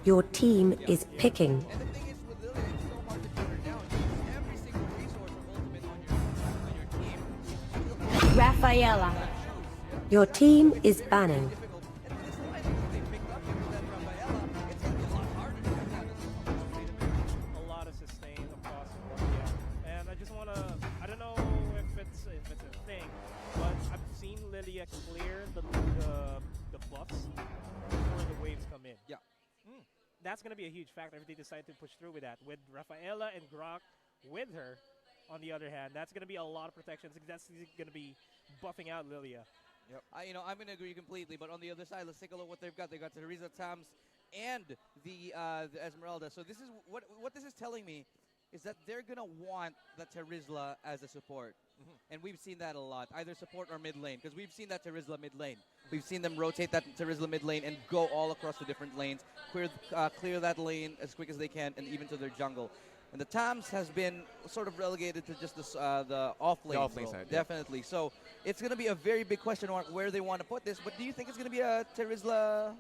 Your team is picking. And the thing is with Lilia, it's so hard to shut her down. You use every single resource of ultimate on your team. Rafaela. Your team is banning. Difficult. And this line that they picked up here with that Rafaela, it's gonna be a lot harder to handle. A lot of sustain across the board, yeah. And I just wanna, I don't know if it's a thing, but I've seen Lilia clear the buffs before the waves come in. Yeah. That's gonna be a huge factor if they decide to push through with that. With Rafaela and Grok with her, on the other hand, that's gonna be a lot of protections. That's gonna be buffing out Lilia. Yep. I'm going to agree completely. But on the other side, let's take a look what they've got. They've got Teresa, Tams, and the Esmeralda. So this is what this is telling me is that they're going to want the Terizla as a support. And we've seen that a lot, either support or mid lane, because we've seen that Terizla mid lane. We've seen them rotate that Terizla mid lane and go all across the different lanes, clear that lane as quick as they can, and even to their jungle. And the Tams has been sort of relegated to just the off lane. Side, definitely. Yeah. So it's going to be a very big question on where they want to put this. But do you think it's going to be a Terizla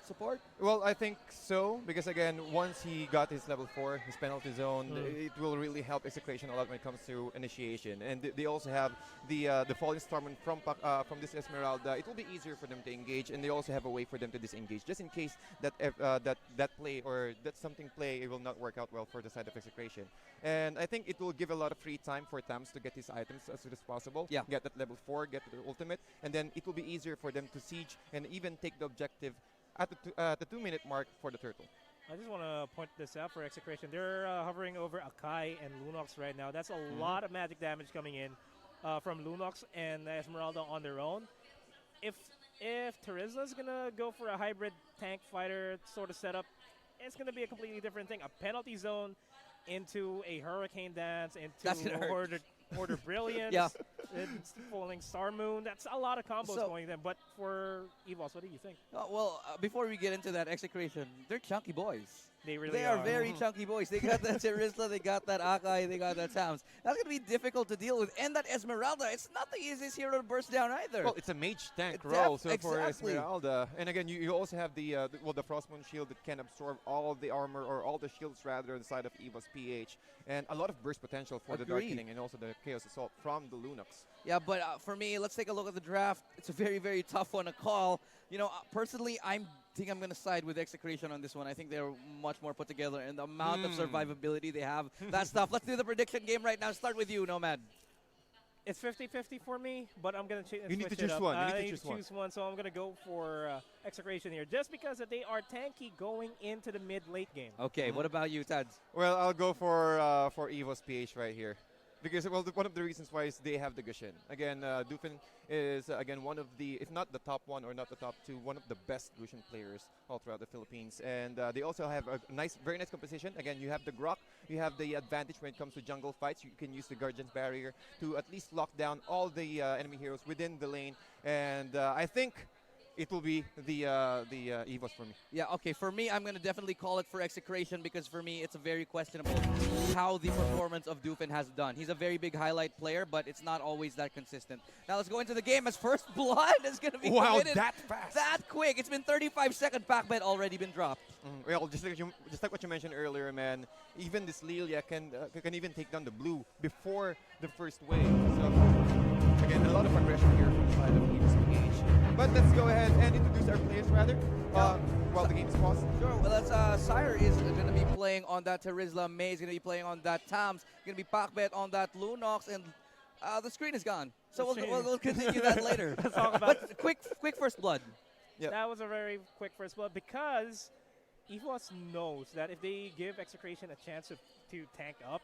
support? Well, I think so, because again, once he got his level 4, his penalty zone, it will really help EXECRATION a lot when it comes to initiation. And they also have the Falling Storm from this Esmeralda. It will be easier for them to engage, and they also have a way for them to disengage, just in case that that play or that something play it will not work out well for the side of EXECRATION. And I think it will give a lot of free time for Tams to get his items as soon as possible. Yeah. Get that level 4, get their ultimate, and then it will be easier for them to siege and even take the objective at the 2-minute mark for the turtle. I just want to point this out for EXECRATION. They're hovering over Akai and Lunox right now. That's a lot of magic damage coming in from Lunox and Esmeralda on their own. If Terizla's going to go for a hybrid tank fighter sort of setup, it's going to be a completely different thing. A penalty zone into a hurricane dance, into Order Brilliance, Yeah. it's Falling Star Moon. That's a lot of combos going in. But for EVOS, what do you think? Before we get into that EXECRATION, they're chunky boys. They really They are very chunky boys. They got that Terizla, they got that Akai, they got that Tams. That's going to be difficult to deal with. And that Esmeralda, it's not the easiest hero to burst down either. Well, it's a mage tank role, so for exactly. Esmeralda. And again, you also have the Frostmoon shield that can absorb all of the armor, or all the shields rather, on the side of EVOS-PH. And a lot of burst potential for the Darkening and also the Chaos Assault from the Lunox. Yeah, but for me, let's take a look at the draft. It's a very, very tough one to call. You know, personally, I think I'm going to side with EXECRATION on this one. I think they're much more put together, and the amount of survivability they have, that stuff. Let's do the prediction game right now. Start with you, Nomad. It's 50-50 for me, but I'm going to switch it up. You need to choose one. I need to choose one, so I'm going to go for EXECRATION here, just because that they are tanky going into the mid-late game. Okay, what about you, Tads? Well, I'll go for EVOS-PH right here. Because, well, one of the reasons why is they have the Gushin. Again, Dufin is, again, one of the, if not the top one or not the top two, one of the best Gushin players all throughout the Philippines. And they also have a very nice composition. Again, you have the Grok, you have the advantage when it comes to jungle fights. You can use the Guardian's Barrier to at least lock down all the enemy heroes within the lane. And I think it will be the EVOS for me. Yeah, okay. For me, I'm going to definitely call it for EXECRATION, because for me, it's a very questionable how the performance of Dufin has done. He's a very big highlight player, but it's not always that consistent. Now let's go into the game as First Blood is going to be committed that fast. that quick. It's been 35-second pack bet already been dropped. Well, just like what you mentioned earlier, man. Even this Lilia can even take down the blue before the first wave. So again, a lot of aggression here from the side of EVOS-PH. But let's go ahead and introduce our players rather while the game is paused. Sure. Well, that's Sire is going to be playing on that Terizla. May is going to be playing on that Tams. Going to be pack bet on that Lunox, and the screen is gone. So we'll continue that later. Let's talk about But quick First Blood. Yep. That was a very quick first blood, because EVOS knows that if they give EXECRATION a chance to tank up,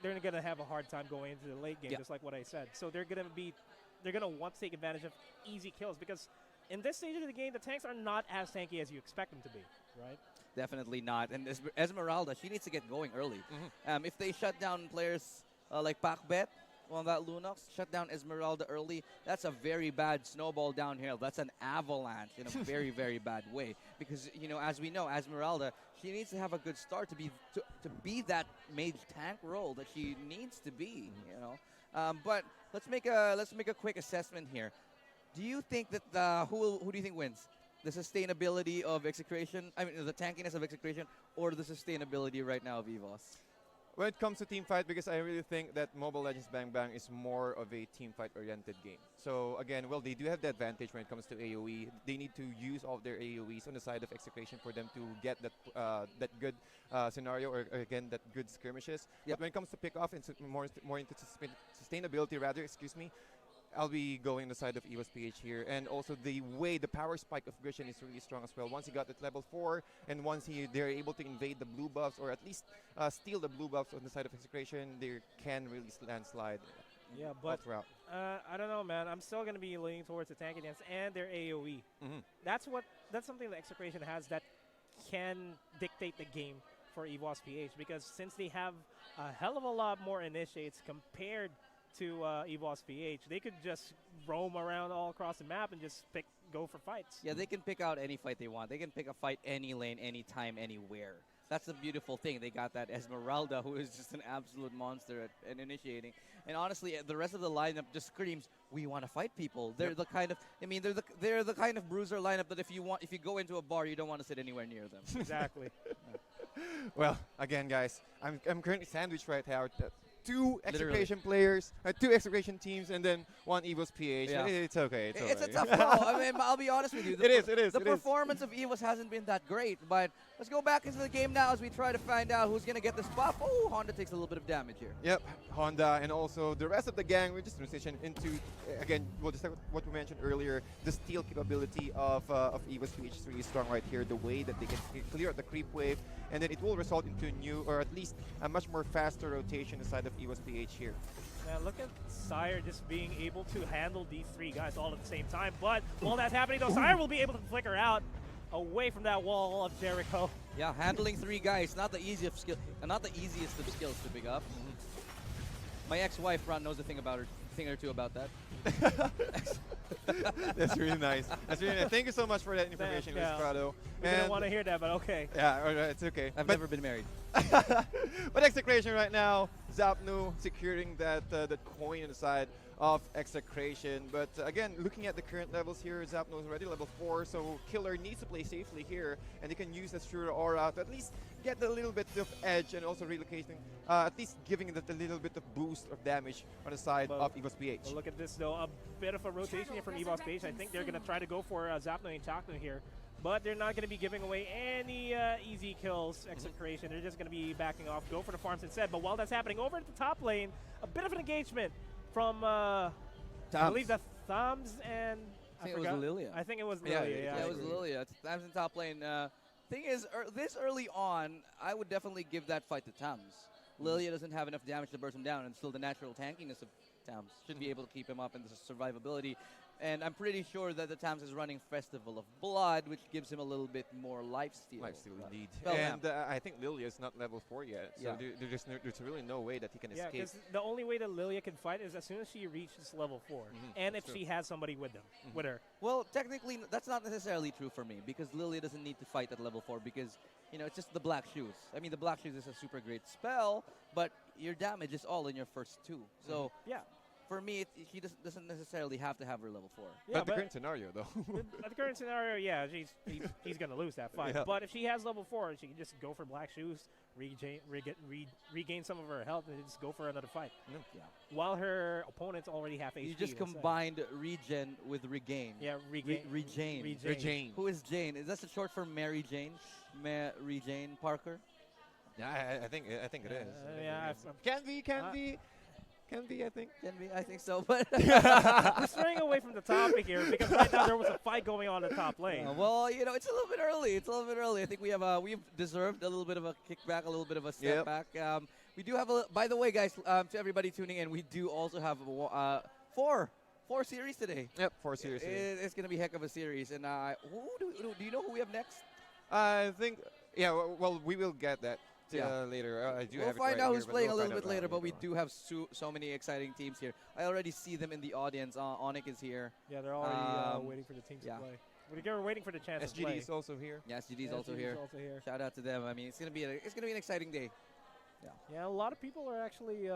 they're going to have a hard time going into the late game, just like what I said. So they're going to want to take advantage of easy kills, because in this stage of the game, the tanks are not as tanky as you expect them to be, right? Definitely not. And Esmeralda, she needs to get going early. If they shut down players like Pacbet on that Lunox, shut down Esmeralda early, that's a very bad snowball downhill. That's an avalanche in a very, very bad way. Because, you know, as we know, Esmeralda, she needs to have a good start to be that mage tank role that she needs to be, you know. But let's make a quick assessment here. Do you think that who do you think wins? the sustainability of Execration, I mean, the tankiness of Execration, or the sustainability right now of EVOS? When it comes to team fight, because I really think that Mobile Legends Bang Bang is more of a team fight oriented game. So again, well, they do have the advantage when it comes to AoE. They need to use all of their AoEs on the side of Execration for them to get that that good scenario, or again, that good skirmishes. Yep. But when it comes to pick off and more into sustainability, rather, excuse me, I'll be going on the side of EVOS-PH here. And also the way the power spike of Grishan is really strong as well. Once he got at level 4, and once they're able to invade the blue buffs, or at least steal the blue buffs on the side of Execration, they can really landslide. Yeah, all but throughout. I don't know, man. I'm still going to be leaning towards the tankiness and their AoE. Mhm. That's something that Execration has that can dictate the game for EVOS-PH, because since they have a hell of a lot more initiates compared to EVOS-PH, they could just roam around all across the map and just go for fights. Yeah, they can pick out any fight they want. They can pick a fight any lane, anytime, anywhere. That's the beautiful thing. They got that Esmeralda, who is just an absolute monster at initiating. And honestly, the rest of the lineup just screams, "We want to fight people." They're the kind of, I mean, they're the kind of bruiser lineup that if you go into a bar, you don't want to sit anywhere near them. Exactly. Well, again, guys, I'm currently sandwiched right now. Two Literally. Execration players, two Execration teams, and then one EVOS-PH. Yeah. It's okay. It's It's a alright. tough call. I mean, I'll be honest with you. It is. The performance of EVOS hasn't been that great, but let's go back into the game now as we try to find out who's going to get this buff. Oh, Honda takes a little bit of damage here. Yep, Honda, and also the rest of the gang. We just transition into, again, well, just like what we mentioned earlier, the steal capability of EVOS-PH is really strong right here. The way that they can clear out the creep wave, and then it will result into a new, or at least a much more faster rotation inside of EVOS-PH here. Man, look at Sire just being able to handle these three guys all at the same time. But while that's happening, though, Sire will be able to flicker out away from that wall of Jericho. Yeah, handling three guys, not the easiest of skills to pick up. My ex-wife, Ron, knows a thing or two about that. That's really nice. That's really nice. Thank you so much for that information, Luis Prado. We didn't want to hear that, but okay. Yeah, all right, it's okay. I've never been married. But Execration right now, Zapnu securing that coin on the side of Execration. But again, looking at the current levels here, Zapnu is already level 4, so Killer needs to play safely here, and he can use that Shura Aura to at least get a little bit of edge, and also relocating, at least giving it a little bit of boost of damage on the side of EVOS-PH. Well, look at this, though. A bit of a rotation here from EVOS-PH. I think they're going to try to go for Zapnu and Chaknu here. But they're not going to be giving away any easy kills, Execration. They're just going to be backing off, go for the farms instead. But while that's happening, over at the top lane, a bit of an engagement from, I believe, the Thumbs and... I think it was Lilia. I think it was Lilia, Yeah, it was Lilia. Thumbs in top lane. Thing is, this early on, I would definitely give that fight to Tams. Lilia doesn't have enough damage to burst him down, and still the natural tankiness of Tams should be able to keep him up in the survivability. And I'm pretty sure that the Tams is running Festival of Blood, which gives him a little bit more lifesteal. Lifesteal, indeed. Well, and I think Lilia is not level 4 yet, so Yeah. there's really no way that he can Yeah, escape. because the only way that Lilia can fight is as soon as she reaches level 4, and if that's she has somebody with them, with her. Well, technically, that's not necessarily true for me, because Lilia doesn't need to fight at level 4, because, you know, it's just the Black Shoes. I mean, the Black Shoes is a super great spell, but your damage is all in your first 2. So, Yeah. for me, she doesn't necessarily have to have her level 4. Yeah, but the current scenario, though. At the current scenario, yeah, he's going to lose that fight. Yeah. But if she has level 4, she can just go for Black Shoes, regain some of her health, and just go for another fight. Yeah. While her opponents already have HP. You just inside. combined regen with regain. Yeah, Rejane. Jane. Who is Jane? Is that short for Mary Jane? Mary Jane Parker? Yeah, I think it is. yeah, Can be, I think. Can be, I think so, but we're straying away from the topic here because right now there was a fight going on in the top lane. well, you know, it's a little bit early. I think we've deserved a little bit of a kickback, a little bit of a step back. We do have by the way, guys, to everybody tuning in, we do also have four series today. Yep, 4 series. It's gonna be a heck of a series. And do you know who we have next? I think, yeah, well, we will get that later. I do We'll have it find right out here, who's but playing we'll a little find bit out later, but we on. do have so many exciting teams here. I already see them in the audience. Onyx is here. Yeah, they're already waiting for the teams to play. We're waiting for the chance to play. SGD is also here. Yeah, SGD is also here. Shout out to them. I mean, it's gonna be an exciting day. Yeah, a lot of people are actually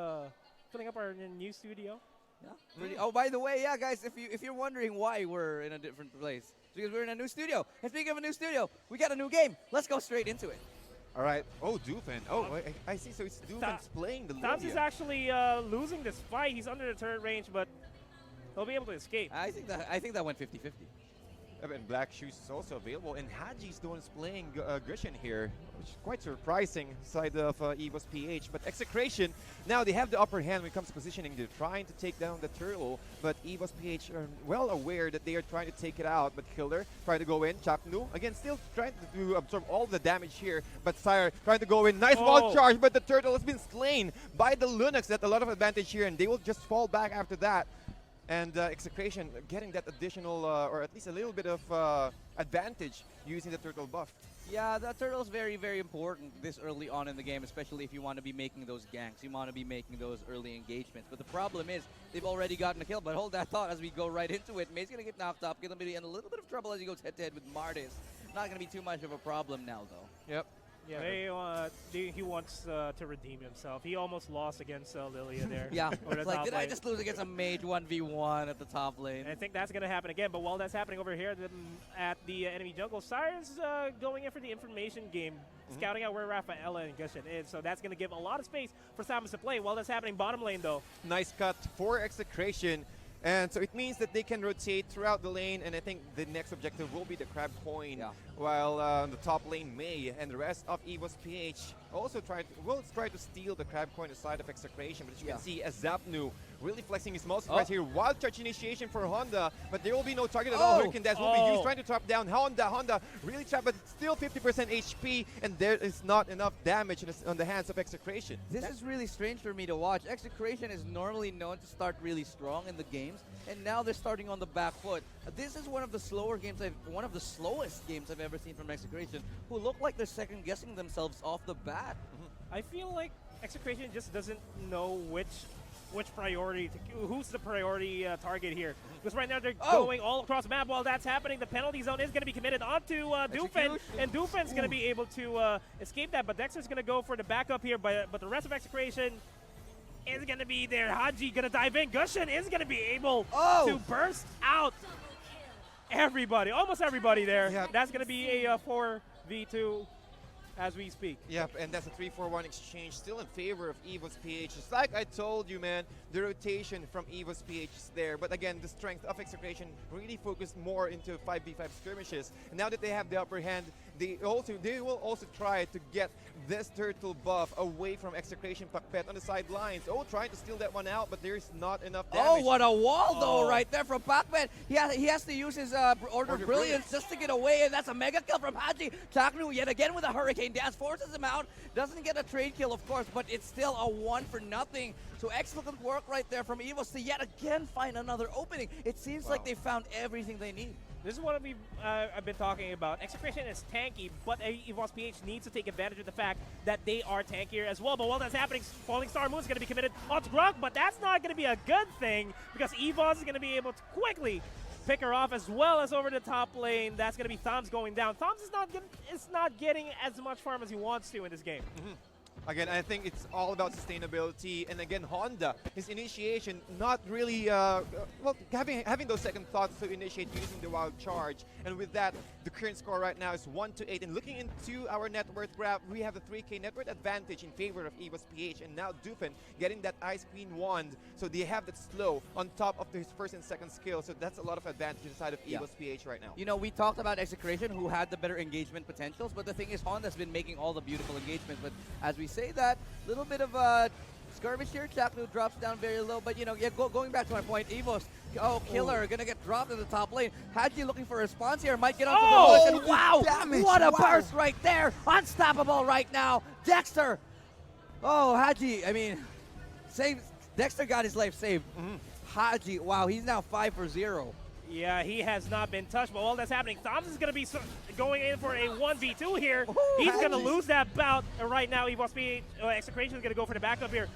filling up our new studio. Yeah. Oh, by the way, yeah, guys, if you're wondering why we're in a different place, because we're in a new studio. And speaking of a new studio, we got a new game. Let's go straight into it. All right. Oh, Doofen. Oh, I see. So it's Doofen's playing the Thoms is Lilia. actually losing this fight. He's under the turret range, but he'll be able to escape. I think that went 50-50. And Black Shoes is also available. And Haji's the one's playing Gushin here, which is quite surprising side of EVOS-PH. But Execration, now they have the upper hand when it comes to positioning. They're trying to take down the turtle, but EVOS-PH are well aware that they are trying to take it out. But Killer trying to go in. Chapnu, again, still trying to absorb all the damage here. But Sire trying to go in. Nice wall charge, but the turtle has been slain by the Lunox. That's a lot of advantage here, and they will just fall back after that. And Execration getting that additional, or at least a little bit of advantage using the turtle buff. Yeah, that turtle is very, very important this early on in the game, especially if you want to be making those ganks. You want to be making those early engagements. But the problem is, they've already gotten a kill. But hold that thought as we go right into it. May's going to get knocked up, going to be in a little bit of trouble as he goes head-to-head with Martis. Not going to be too much of a problem now, though. Yep. Yeah, he wants to redeem himself. He almost lost against Lilia there. Yeah, over the it's like, top did I lane. just lose against a mage 1v1 at the top lane? And I think that's going to happen again. But while that's happening over here at the enemy jungle, Sire's going in for the information game, scouting out where Rafaela and Gushin is. So that's going to give a lot of space for Samus to play. While that's happening, bottom lane, though. Nice cut for Execration. And so it means that they can rotate throughout the lane, and I think the next objective will be the Crab Coin, while the top lane May and the rest of EVOS-PH also will try to steal the Crab Coin aside of Execration. But as you can see, as Zapnu really flexing his muscle right here. Wild charge initiation for Honda, but there will be no target at all. Hurricane Dash will be used, trying to trap down Honda really trapped, but still 50% HP, and there is not enough damage on the hands of Execration. This is really strange for me to watch. Execration is normally known to start really strong in the games, and now they're starting on the back foot. This is one of the slower games one of the slowest games I've ever seen from Execration, who look like they're second guessing themselves off the bat. I feel like Execration just doesn't know which priority, who's the priority target here. Because right now they're going all across the map. While that's happening, the penalty zone is going to be committed onto Doofen, and Doofen's going to be able to escape that. But Dexter's going to go for the backup here, but the rest of Execration is going to be there. Haji going to dive in. Gushin is going to be able to burst out everybody, almost everybody there. Yep. That's going to be a 4v2 as we speak. Yep, and that's a 3-4-1 exchange, still in favor of EVOS-PH. It's like I told you, man, the rotation from EVOS-PH is there. But again, the strength of Execration really focused more into 5v5 skirmishes. And now that they have the upper hand, they will also try to get this turtle buff away from Execration Pakpet on the sidelines. Trying to steal that one out, but there's not enough damage. Oh, what a wall, though, right there from Pakpet. he has to use his Order of Brilliance just to get away, and that's a mega kill from Haji. Chaknu yet again with a Hurricane Dance, forces him out. Doesn't get a trade kill, of course, but it's still a 1-for-0. So excellent work right there from EVOS to yet again find another opening. It seems like they found everything they need. This is what I've been talking about. Execration is tanky, but EVOS-PH needs to take advantage of the fact that they are tankier as well. But while that's happening, Falling Star Moon is going to be committed onto Grok, but that's not going to be a good thing because EVOS is going to be able to quickly pick her off, as well as over the top lane. That's going to be Thoms going down. Thoms is not getting as much farm as he wants to in this game. Again, I think it's all about sustainability. And again, Honda, his initiation, not really, well, having those second thoughts to initiate using the wild charge. And with that, the current score right now is 1-8. And looking into our net worth graph, we have the 3K net worth advantage in favor of EVOS-PH. And now Doofen getting that Ice Queen wand. So they have that slow on top of his first and second skill. So that's a lot of advantage inside of EVOS-PH right now. You know, we talked about Execration, who had the better engagement potentials, but the thing is, Honda's been making all the beautiful engagements. But as we say that, little bit of a skirmish here. Chapnu drops down very low, but you know, going back to my point, EVOS, Killer gonna get dropped in the top lane. Haji looking for a response here, might get onto the bush, and wow, what a burst right there! Unstoppable right now, Dexter. Oh, Haji, I mean, Dexter got his life saved. Haji, wow, he's now 5 for 0. Yeah, he has not been touched, but while that's happening, Thomas is going to be going in for a 1v2 here. He's going to lose that bout right now. EVOS-PH, Execration is going to go for the backup here.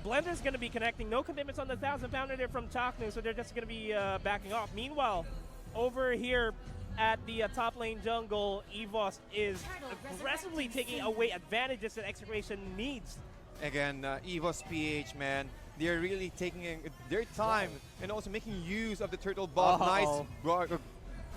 Blender's going to be connecting. No commitments on the 1,000-pounder there from Chaknu, so they're just going to be backing off. Meanwhile, over here at the top lane jungle, EVOS is aggressively taking away advantages that Execration needs. Again, EVOS-PH, man, they're really taking their time and also making use of the turtle buff. Nice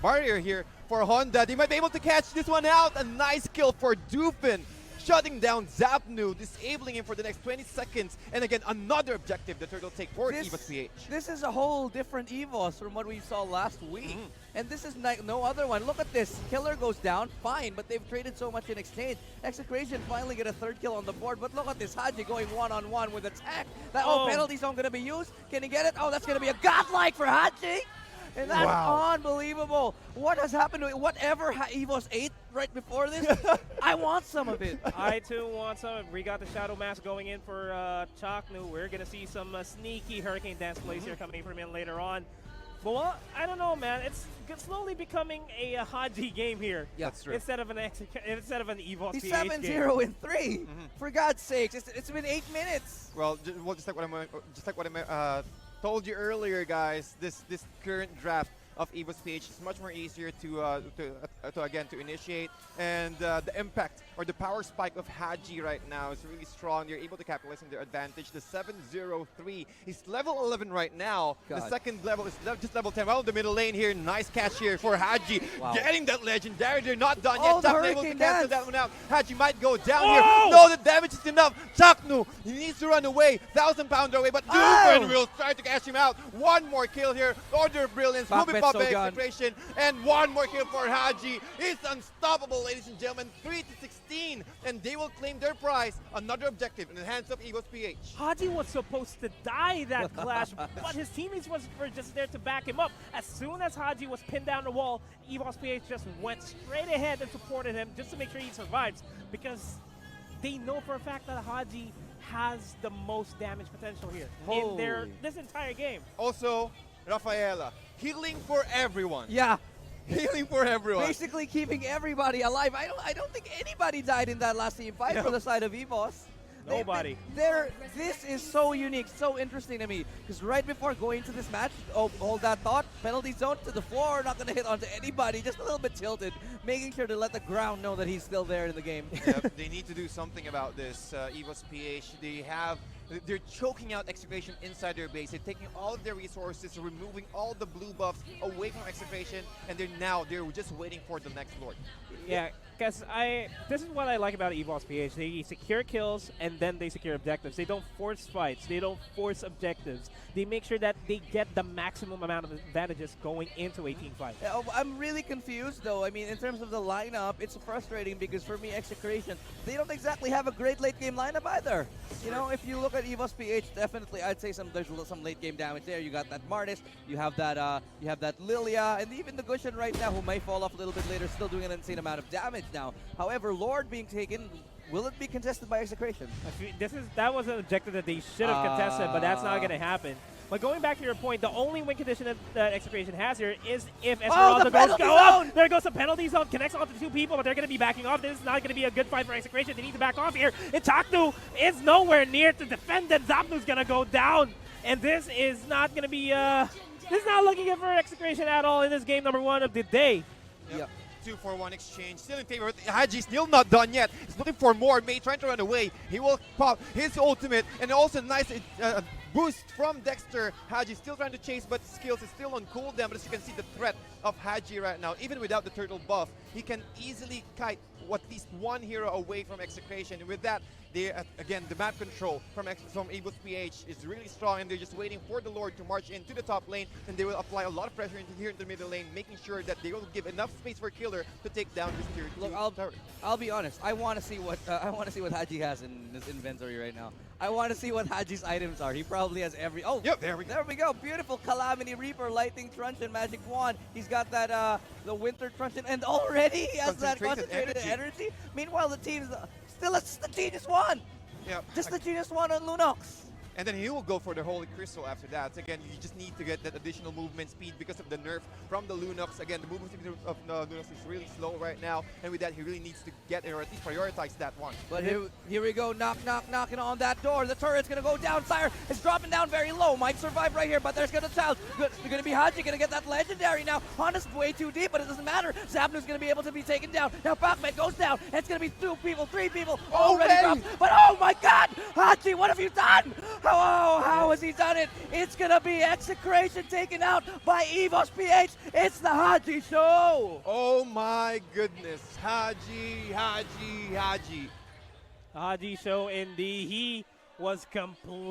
barrier here for Honda. They might be able to catch this one out. A nice kill for Dufin, shutting down Zapnu, disabling him for the next 20 seconds. And again, another objective the Turtle take for EVOS-PH. This is a whole different EVOS from what we saw last week. And this is like no other one. Look at this. Killer goes down, fine, but they've traded so much in exchange. Execration finally get a third kill on the board, but look at this. Haji going one-on-one with attack. Penalty zone going to be used. Can he get it? Oh, that's going to be a godlike for Haji. And that's unbelievable. What has happened to it? Whatever EVOS ate right before this, I want some of it. I too want some. We got the Shadow Mask going in for Chaknu. We're going to see some sneaky Hurricane Dance plays here coming from him later on. But well, I don't know, man. It's slowly becoming a Haji game here. Yeah, that's true. Instead of an EVOS He's PH 7-0 in 3. For God's sakes, it's been 8 minutes. Well, just like what I told you earlier, guys, this current draft of EVOS-PH is much more easier to initiate, and the impact or the power spike of Haji right now is really strong. You're able to capitalize on their advantage. The 7-0-3, he's level 11 right now. God. The second level is just level 10. Well, the middle lane here, nice catch here for Haji. Wow. Getting that legendary. They're not done Oh, yet. the Chaknu able to Hurricane cancel Dance. that one out. Haji might go down here. No, the damage is enough. Chaknu, he needs to run away. 1,000-pounder away, but Dufin will try to catch him out. One more kill here. Order of Brilliance. Moving Backbet's pop so by gone. Execration. And one more kill for Haji. It's unstoppable, ladies and gentlemen. 3-16. And they will claim their prize. Another objective in the hands of EVOS-PH. Haji was supposed to die that clash, but his teammates were just there to back him up. As soon as Haji was pinned down the wall, EVOS-PH just went straight ahead and supported him just to make sure he survives, because they know for a fact that Haji has the most damage potential here in this entire game. Also, Rafaela, healing for everyone. Yeah. Healing for everyone. Basically keeping everybody alive. I don't think anybody died in that last team fight for the side of EVOS. Nobody. This is so unique, so interesting to me. Because right before going into this match, hold that thought, penalty zone to the floor, not going to hit onto anybody, just a little bit tilted, making sure to let the ground know that he's still there in the game. Yep, they need to do something about this. EVOS-PH, they're choking out Execration inside their base. They're taking all of their resources, removing all the blue buffs away from Execration, and they're just waiting for the next Lord. Yeah, because this is what I like about EVOS-PH. They secure kills and then they secure objectives. They don't force fights. They don't force objectives. They make sure that they get the maximum amount of advantages going into a team fight. I'm really confused though. I mean, in terms of the lineup, it's frustrating because for me, Execration, they don't exactly have a great late game lineup either. You know, if you look at EVOS-PH, definitely I'd say there's some late game damage there. You got that Martis, you have that Lilia, and even the Gushin right now, who may fall off a little bit later, still doing an insane amount of damage now. However, Lord being taken, will it be contested by Execration? That was an objective that they should have contested, but that's not going to happen. But going back to your point, the only win condition that Execration has here is if Esmeralda goes up. There goes the penalty zone, connects onto 2 people, but they're going to be backing off. This is not going to be a good fight for Execration. They need to back off here. And Chaknu is nowhere near to defend, and Zapnu's going to go down. And this is not going to be, this is not looking good for Execration at all in this game number 1 of the day. Yep. 2-for-1 exchange, still in favor. Haji still not done yet. He's looking for more. May trying to run away. He will pop his ultimate, and also nice boost from Dexter. Haji still trying to chase, but skills is still on cooldown. But as you can see, the threat of Haji right now, even without the turtle buff, he can easily kite at least one hero away from Execration. And with that, again, the map control from EVOS-PH is really strong, and they're just waiting for the Lord to march into the top lane, and they will apply a lot of pressure here in the middle lane, making sure that they will give enough space for Killer to take down this tier 2 turret. I'll be honest. I want to see what Haji has in his inventory right now. I want to see what Haji's items are. He probably has every. Oh, yep, there we go. There we go. Beautiful Calamity Reaper, Lightning Truncheon, Magic Wand. He's got that the Winter Truncheon, and already he has that concentrated energy. Meanwhile, the team's still the Genius Wand. Yeah, just the Genius Wand on Lunox. And then he will go for the Holy Crystal after that. So again, you just need to get that additional movement speed because of the nerf from the Lunox. Again, the movement speed of Lunox is really slow right now. And with that, he really needs to get it, or at least prioritize that one. But here we go, knocking on that door. The turret's going to go down. Sire is dropping down very low. Might survive right here, but there's going to child. Going to be Haji, going to get that legendary now. Honda's way too deep, but it doesn't matter. Zapnu's going to be able to be taken down. Now Pac-Man goes down, and it's going to be 2 people, 3 people already dropped. But oh my God, Haji, what have you done? How has he done it? It's gonna be Execration taken out by EVOS-PH. It's the Haji Show. Oh my goodness. Haji. Haji Show indeed. He was completely